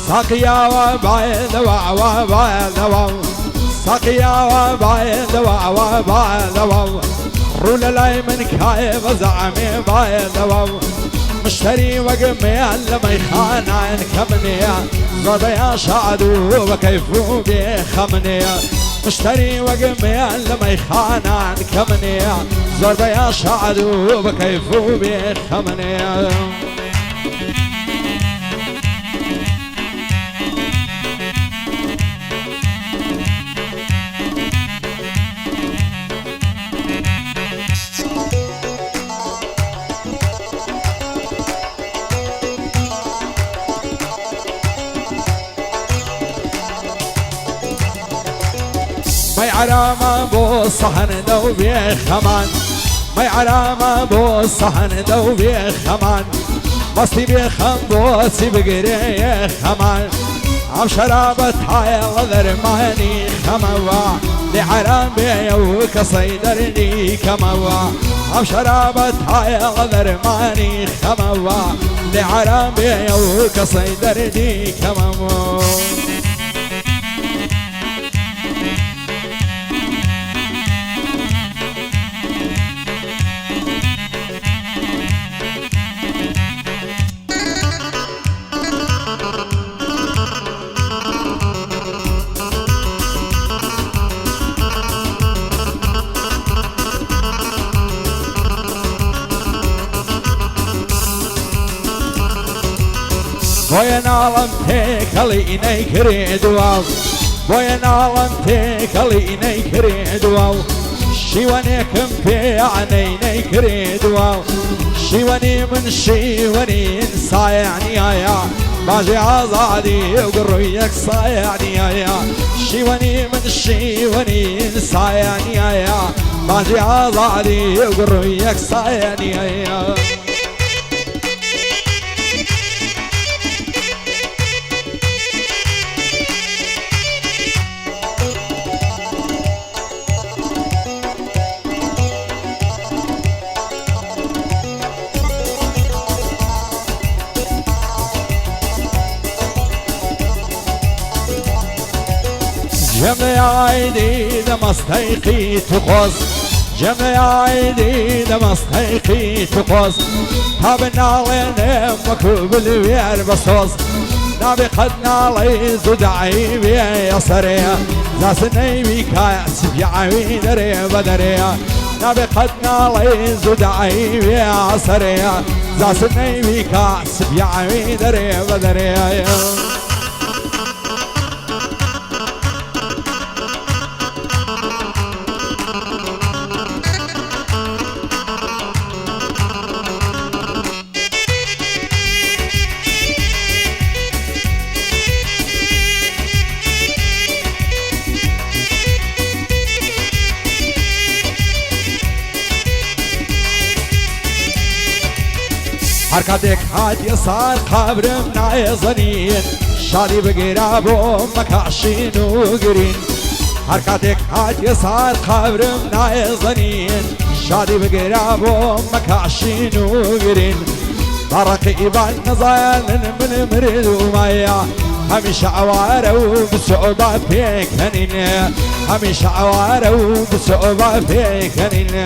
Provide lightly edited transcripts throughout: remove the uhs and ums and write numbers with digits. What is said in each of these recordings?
ساقيا وبعد وبعد ساقيا وبعد وبعد رول الايمن كايف زعمي بعد مشتري وقمي لما يخان عن كمني زاد يا شعدو وكيفو بيخمني مشتري وقمي لما يخان عن كمني زاد يا شعدو وكيفو بيخمني ما يعرام ابو صحن دو بيخمان ما يعرام ابو صحن دو بيخمان مصي بيخم بوسي بقري خمان عم شرابة حيا غذر ماني خموا لعرام بيوك صيدرني كموا عم شرابة حيا غذر ماني خموا لعرام بيوك صيدرني كموا وين عالم تكليني كريدواو وين عالم تكليني كريدواو شيوانيكم في عيني كريدواو شيواني من شيواني صايعني يا باجي عزادي وقرويك صايعني يا شيواني من شيواني صايعني يا باجي عزادي وقرويك صايعني يا جمع عيدي دمستيقي تقص جمع عيدي دمستيقي تقص هابنا لين مكوب الوير بصوص نابي قدنا لي زدعي بيا سريع زاسني بيكا سبيعي دري بدري نابي قدنا لي زدعي بيا سريع زاسني بيكا سبيعي دري بدري حركتك هادي صار قبر نايزنين شادي بقرابو مكاشين وقرين حركتك هادي صار قبر نايزنين شادي بقرابو مكاشين وقرين برقيبان نزال من مرد ومايا همش عوارو بصعوبة فيكنين همش عوارو بصعوبة فيكنين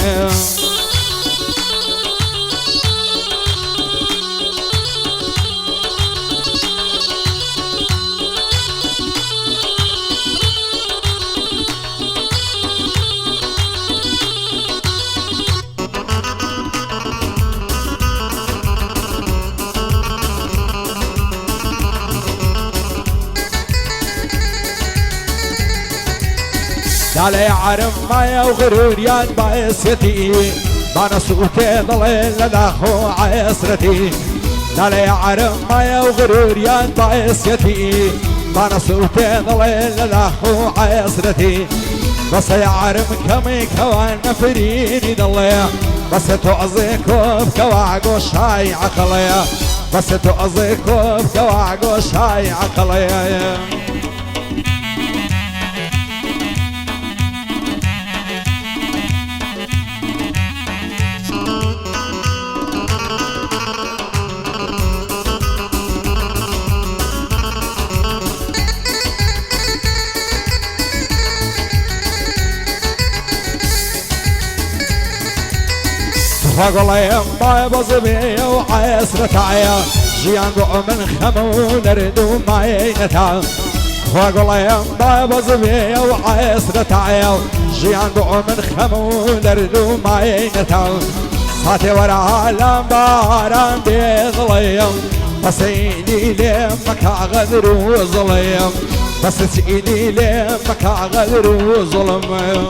لا يعرف ما وغرور يان بايسيتي بانا سوتي ضليل لداخو عسرتي لا يعرف ما وغرور يان بايسيتي بانا سوتي ضليل لداخو عسرتي بس يعرف كمي كوان نفريني ضليا بس تعزيكو بكواعقو شاي عقليا بس تعزيكو بكواعقو شاي عقليا والله يما بصبي وعسرة عيا جيان من خمون ردو معينتا والله يما بصبي وعسرة عيا جيان من خمون ردو معينتا صاتي ورا عالم باران بيظليم بس ايدي لمك غدر وظلم بس ايدي لمك غدر وظلم